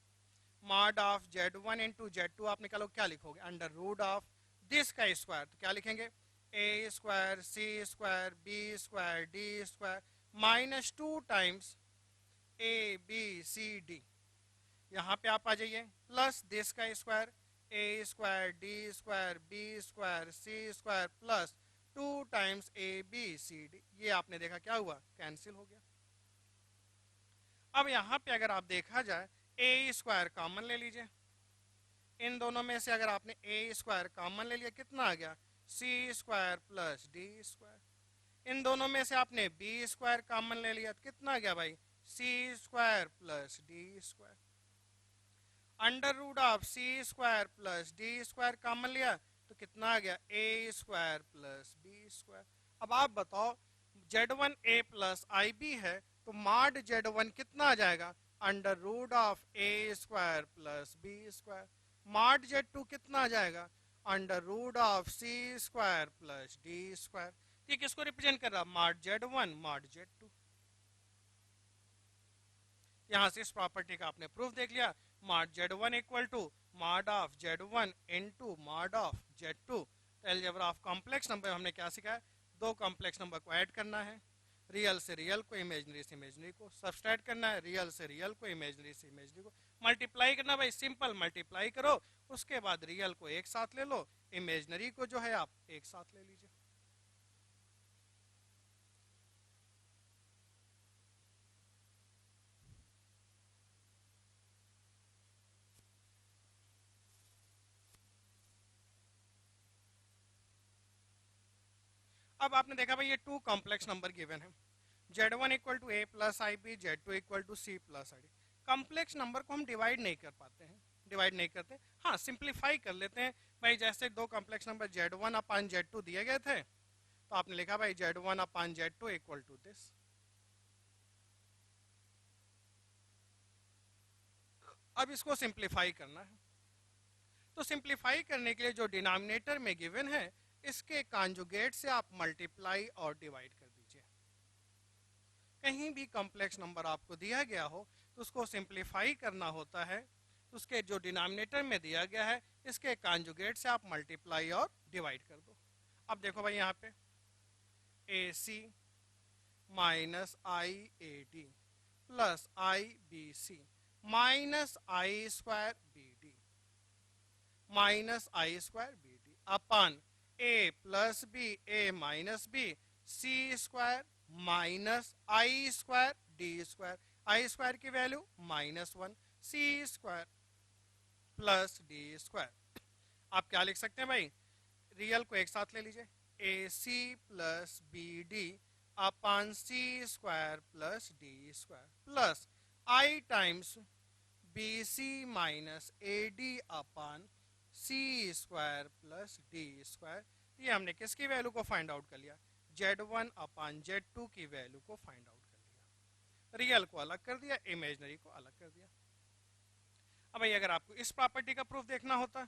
mod of z1 into z2 आप निकालो, क्या लिखोगे, अंडर रूट ऑफ दिस का स्क्वायर, तो क्या लिखेंगे, A square C square B square D square minus 2 times A B C D. यहाँ पे आप आ जाइए, प्लस दिस का square, A square D square B square C square plus 2 times A B C D. ये आपने देखा क्या हुआ, कैंसिल हो गया। अब यहाँ पे अगर आप देखा जाए, ए स्क्वायर कॉमन ले लीजिए, इन दोनों में से अगर आपने ए स्क्वायर कॉमन ले लिया, कितना आ गया, सी स्क्वायर प्लस डी स्क्वायर। इन दोनों में से आपने बी स्क्वायर कॉमन ले लिया, तो कितना आ गया भाई, C square plus D square. Under root of C square plus D square common लिया तो कितना आ गया, A square plus B square. अब आप बताओ, z1 a plus I B है तो मॉड z1 कितना आ जाएगा, under root of A square plus B square. Mod z2 कितना आ जाएगा, under root of C square plus D square. ये किसको रिप्रेजेंट कर रहा है, मॉड z1 मॉड z2। यहां से इस प्रॉपर्टी का आपने प्रूफ देख लिया, mod Z1 equal to mod of Z1 into mod of Z2। तो अलजेब्रा ऑफ कॉम्प्लेक्स नंबर हमने क्या सीखा है, दो कॉम्प्लेक्स नंबर को ऐड करना है, रियल से रियल को, इमेजनरी से इमेजनरी को, सब्सट्रैक्ट करना है, रियल से रियल को, इमेजनरी से इमेजनरी को, मल्टीप्लाई करना, भाई सिंपल मल्टीप्लाई करो, उसके बाद रियल को एक साथ ले लो, इमेजनरी को जो है आप एक साथ ले लीजिए। अब आपने देखा भाई ये टू कॉम्प्लेक्स नंबर गिवन है, Z1 equal to A plus I b, Z2 equal to c plus i d. Complex number को हम डिवाइड नहीं कर पाते हैं, डिवाइड नहीं करते, हाँ सिंप्लीफाई कर लेते हैं। भाई जैसे दो कॉम्प्लेक्स नंबर Z1 अपान Z2 दिए गए थे, तो आपने लिखा भाई Z1 upon Z2 equal to this. अब इसको सिंप्लीफाई करना है, तो सिंप्लीफाई करने के लिए जो डिनोमिनेटर में गिवन है, इसके कॉन्जुगेट से आप मल्टीप्लाई और डिवाइड कर दीजिए। कहीं भी कॉम्प्लेक्स नंबर आपको दिया गया हो तो उसको सिंप्लीफाई करना होता है, तो उसके जो डिनोमिनेटर में दिया गया है, इसके कॉन्जुगेट से आप मल्टीप्लाई और डिवाइड कर दो। अब देखो भाई यहाँ पे A C minus I A D plus I B C minus I square B D minus I square B D upon A plus B A minus B C square minus I square D square, I square की value -1, C square plus D square. आप क्या लिख सकते हैं भाई, real को एक साथ ले लीजिए, A C plus B D upon C square plus D square plus I times B C minus A D upon C square plus D square. ये हमने किसकी वैल्यू को फाइंड आउट कर लिया, Z1 अपान Z2 की वैल्यू को find out कर लिया, रियल को अलग कर दिया, इमेजनरी को अलग कर दिया। अब भाई अगर आपको इस प्रॉपर्टी का प्रूफ देखना होता,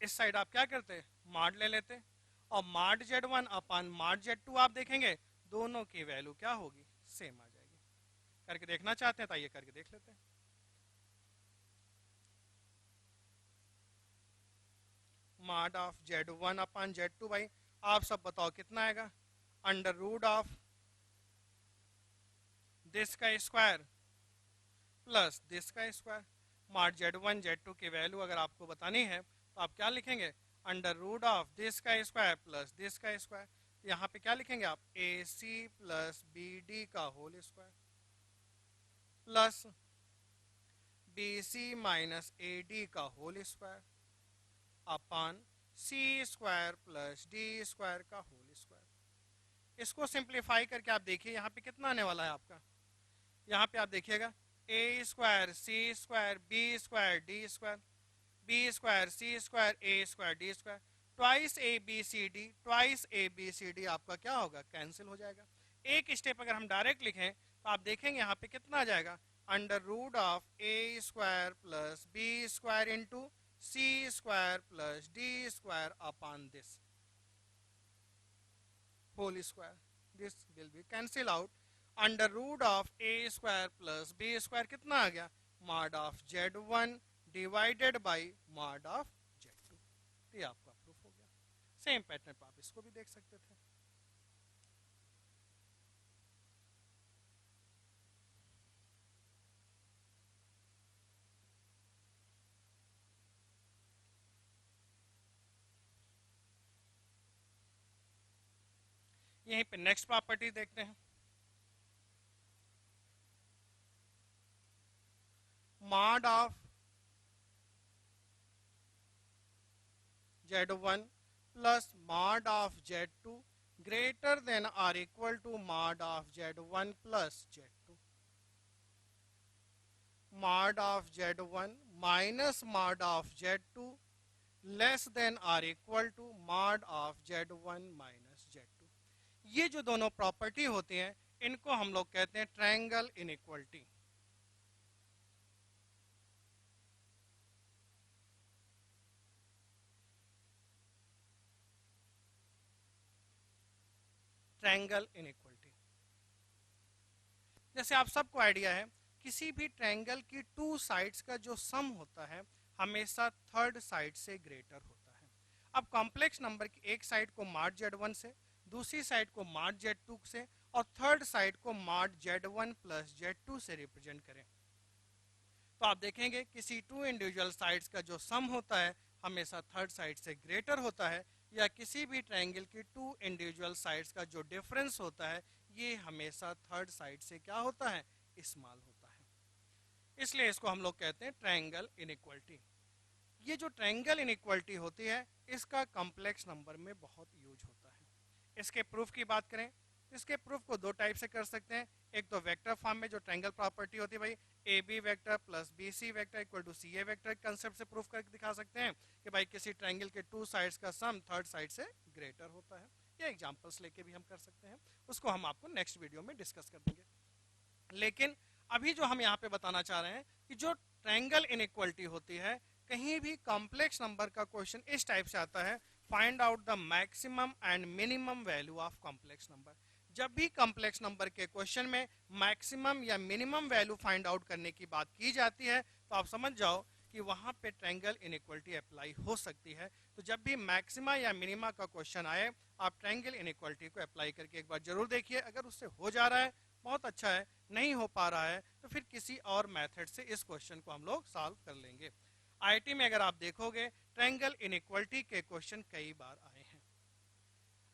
इस साइड आप क्या करते, मॉड ले लेते, और mod Z1 upon mod Z2 आप देखेंगे दोनों की वैल्यू क्या होगी, सेम आ जाएगी। करके देखना चाहते हैं तो आइए करके देख लेते हैं। Mod of Z1 upon Z2, भाई आप सब बताओ कितना आएगा, अंडर रूट ऑफ दिस का स्क्वायर प्लस दिस का स्क्वायर। मॉड Z1 Z2 की वैल्यू अगर आपको बतानी है तो आप क्या लिखेंगे, अंडर रूट ऑफ दिस का स्क्वायर प्लस दिस का स्क्वायर। यहाँ पे क्या लिखेंगे आप, ए सी प्लस बी डी का whole square plus B C minus ए डी का होल स्क्वायर अपान सी स्क्वायर प्लस डी स्क्वायर का होल स्क्वायर। इसको सिंप्लीफाई करके आप देखिए यहाँ पे कितना आने वाला है आपका, यहाँ पे आप देखिएगा A square C square B square D square, B square C square A square D square, twice A B C D, twice A B C D आपका क्या होगा, कैंसिल हो जाएगा। एक स्टेप अगर हम डायरेक्ट लिखें तो आप देखेंगे यहाँ पे कितना आ जाएगा, under root of A square plus B square into c square plus D square upon this whole square, this will be cancel out. Under root of A square plus B square कितना आ गया, mod of Z1 divided by mod of Z2। ये आपका proof हो गया। Same pattern पर आप इसको भी देख सकते थे। यहीं पे नेक्स्ट प्रॉपर्टी देखते हैं, mod of Z1 plus mod of Z2 greater than or equal to mod of Z1 plus Z2, mod of Z1 minus mod of Z2 less than or equal to mod of Z1 minus Z2। ये जो दोनों property होती हैं इनको हम लोग कहते हैं ट्रायंगल इनइक्वलिटी। ट्रायंगल इनइक्वलिटी, जैसे आप सबको आइडिया है किसी भी ट्रायंगल की टू साइड्स का जो सम होता है हमेशा थर्ड साइड से ग्रेटर होता है। अब कॉम्प्लेक्स नंबर की एक साइड को मार्क Z1 से, दूसरी साइड को मार्क Z2 से और थर्ड साइड को मार्क Z1 प्लस Z2 से रिप्रेजेंट करें तो आप देखेंगे किसी टू इंडिविजुअल साइड्स का जो सम होता है हमेशा थर्ड साइड से ग्रेटर होता है, या किसी भी ट्रायंगल की टू इंडिविजुअल साइड्स का जो डिफरेंस होता है ये हमेशा थर्ड साइड से क्या होता है, स्मॉल होता है। इसलिए इसको हम लोग कहते हैं ट्रायंगल इनइक्वालिटी। ये जो ट्रायंगल इनइक्वालिटी होती है इसका कॉम्प्लेक्स नंबर में बहुत यूज होता है। इसके प्रूफ की बात करें तो इसके प्रूफ को दो टाइप से कर सकते हैं। एक तो वेक्टर फॉर्म में जो ट्रायंगल प्रॉपर्टी होती है भाई a b vector plus B c vector equal to c a vector concept से प्रूफ करके दिखा सकते हैं कि भाई किसी ट्रायंगल के टू साइड्स का सम थर्ड साइड से ग्रेटर होता है। ये एग्जांपल्स लेके भी हम कर सकते हैं, उसको हम आपको नेक्स्ट वीडियो में डिस्कस कर देंगे। लेकिन अभी जो हम यहाँ पे बताना चाह रहे हैं कि जो ट्रायंगल इनइक्वालिटी होती है कहीं भी कॉम्प्लेक्स नंबर का क्वेश्चन इस टाइप से आता है, find out the maximum and minimum value of complex number. जब भी कॉम्प्लेक्स नंबर के क्वेश्चन में मैक्सिमम या मिनिमम वैल्यू फाइंड आउट करने की बात की जाती है तो आप समझ जाओ कि वहां पे ट्रायंगल इनइक्वालिटी अप्लाई हो सकती है। तो जब भी मैक्सिमा या मिनिमा का क्वेश्चन आए आप ट्रायंगल इनइक्वालिटी को अप्लाई करके एक बार जरूर देखिए। अगर उससे हो जा रहा है बहुत अच्छा है, नहीं हो पा रहा है तो फिर किसी और मेथड से इस क्वेश्चन को हम लोग सॉल्व कर लेंगे। आईआईटी में अगर आप देखोगे ट्रायंगल इनइक्वालिटी के क्वेश्चन कई बार आए हैं।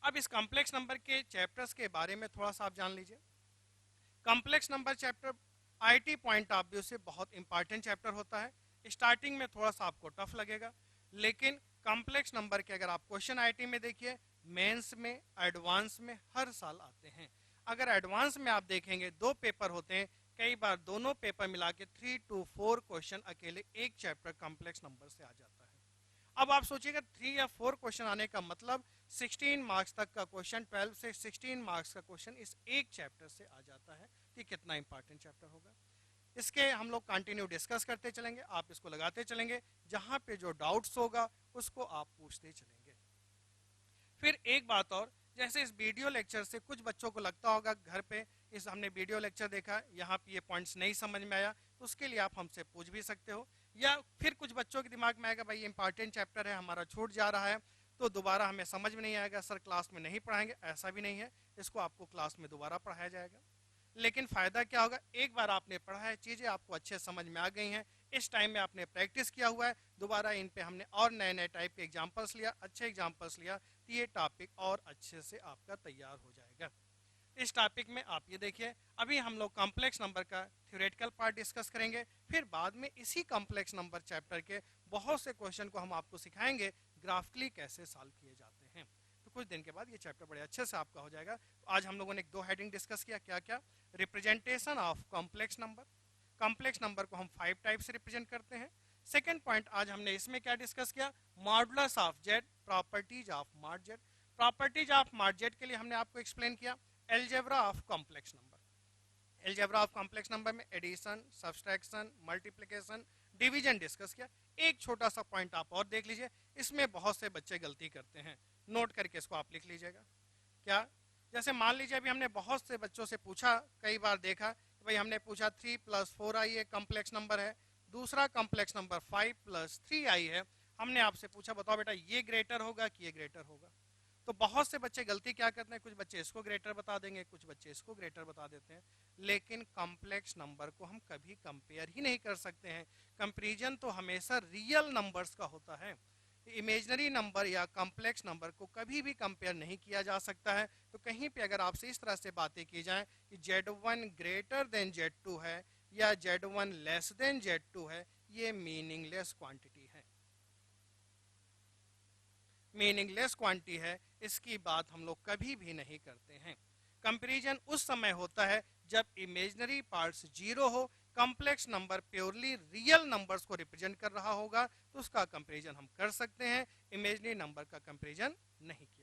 अब इस कॉम्प्लेक्स नंबर के चैप्टर्स के बारे में थोड़ा सा आप जान लीजिए। Complex number chapter IIT point of view से बहुत इंपॉर्टेंट चैप्टर होता है। स्टार्टिंग में थोड़ा सा आपको टफ लगेगा, लेकिन कॉम्प्लेक्स नंबर के अगर आप क्वेश्चन आईआईटी में देखिए, मेंस में, एडवांस में हर साल आते हैं। अगर एडवांस में आप देखेंगे दो पेपर होते हैं, कई बार दोनों पेपर मिला के 3 to 4 क्वेश्चन अकेले एक चैप्टर कॉम्प्लेक्स नंबर से आ जाता है। अब आप सोचिएगा 3 या 4 क्वेश्चन आने का मतलब 16 मार्क्स तक का क्वेश्चन, 12 से 16 मार्क्स का क्वेश्चन इस एक चैप्टर से आ जाता है। ये कितना इंपॉर्टेंट चैप्टर होगा। इसके हम लोग कंटिन्यू डिस्कस करते चलेंगे, आप इसको लगाते चलेंगे, जहां पे जो डाउट्स होगा उसको आप पूछते चलेंगे। फिर एक बात और, जैसे इस वीडियो लेक्चर से कुछ बच्चों को लगता होगा घर पे इस हमने वीडियो लेक्चर देखा, यहाँ पे ये पॉइंट्स नहीं समझ में आया, तो उसके लिए आप हमसे पूछ भी सकते हो। या फिर कुछ बच्चों के दिमाग में आएगा भाई ये इंपॉर्टेंट चैप्टर है हमारा छूट जा रहा है तो दोबारा हमें समझ में नहीं आएगा, सर क्लास में नहीं पढ़ाएंगे। ऐसा भी नहीं है, इसको आपको क्लास में दोबारा पढ़ाया जाएगा। लेकिन फायदा क्या होगा, एक बार आपने पढ़ा है, चीजें आपको अच्छे समझ में आ गई हैं, इस टाइम में आपने प्रैक्टिस किया हुआ है, दोबारा इन पे हमने और नए नए टाइप के एग्जांपल्स लिया, अच्छे एग्जांपल्स लिया, तो ये टॉपिक और अच्छे से आपका तैयार हो जाएगा। इस टॉपिक में आप ये देखिए, अभी हम लोग कॉम्प्लेक्स नंबर का थ्योरेटिकल पार्ट डिस्कस करेंगे, फिर बाद में इसी कॉम्प्लेक्स नंबर चैप्टर के बहुत से क्वेश्चन को हम आपको सिखाएंगे ग्राफिकली कैसे सॉल्व किए जाते हैं। तो कुछ दिन के बाद ये चैप्टर बड़े अच्छे से आपका हो जाएगा। तो आज हम लोगों ने दो हेडिंग डिस्कस किया, क्या क्या, representation of complex number, complex number को हम 5 टाइप से रिप्रेजेंट करते हैं। सेकेंड पॉइंट आज हमने इसमें क्या डिस्कस किया, modulus of Z, properties of mod Z. Properties of mod Z के लिए हमने आपको एक्सप्लेन किया algebra of complex number. Algebra of complex number में addition, subtraction, multiplication, division discuss किया। एक छोटा सा पॉइंट आप और देख लीजिए, इसमें बहुत से बच्चे गलती करते हैं, नोट करके इसको आप लिख लीजिएगा। क्या, जैसे मान लीजिए अभी हमने बहुत से बच्चों से पूछा, कई बार देखा कि भाई हमने पूछा 3 + 4i एक कॉम्प्लेक्स नंबर है, दूसरा कॉम्प्लेक्स नंबर 5 + 3i है। हमने आपसे पूछा बताओ बेटा ये ग्रेटर होगा कि ये ग्रेटर होगा। तो बहुत से बच्चे गलती क्या करते हैं, कुछ बच्चे इसको ग्रेटर बता देंगे, कुछ बच्चे इसको ग्रेटर बता देते हैं। लेकिन कॉम्प्लेक्स नंबर को हम कभी कंपेयर ही नहीं कर सकते हैं। कंपैरिजन तो हमेशा रियल नंबर्स का होता है, इमेजिनरी नंबर या कॉम्प्लेक्स नंबर को कभी भी कंपेयर नहीं किया जा सकता है। तो कहीं पे अगर आपसे इस तरह से बातें की जाएं कि Z1 ग्रेटर देन Z2 है या Z1 लेस देन Z2 है, ये मीनिंगलेस क्वांटिटी है, मीनिंगलेस क्वांटिटी है, इसकी बात हम लोग कभी भी नहीं करते हैं। कंपैरिजन उस समय होता है जब इमेजिनरी पार्ट्स 0 हो, complex number purely real numbers को रिप्रेजेंट कर रहा होगा, तो उसका कंपैरिजन हम कर सकते हैं, इमेजिनरी नंबर का कंपैरिजन नहीं किया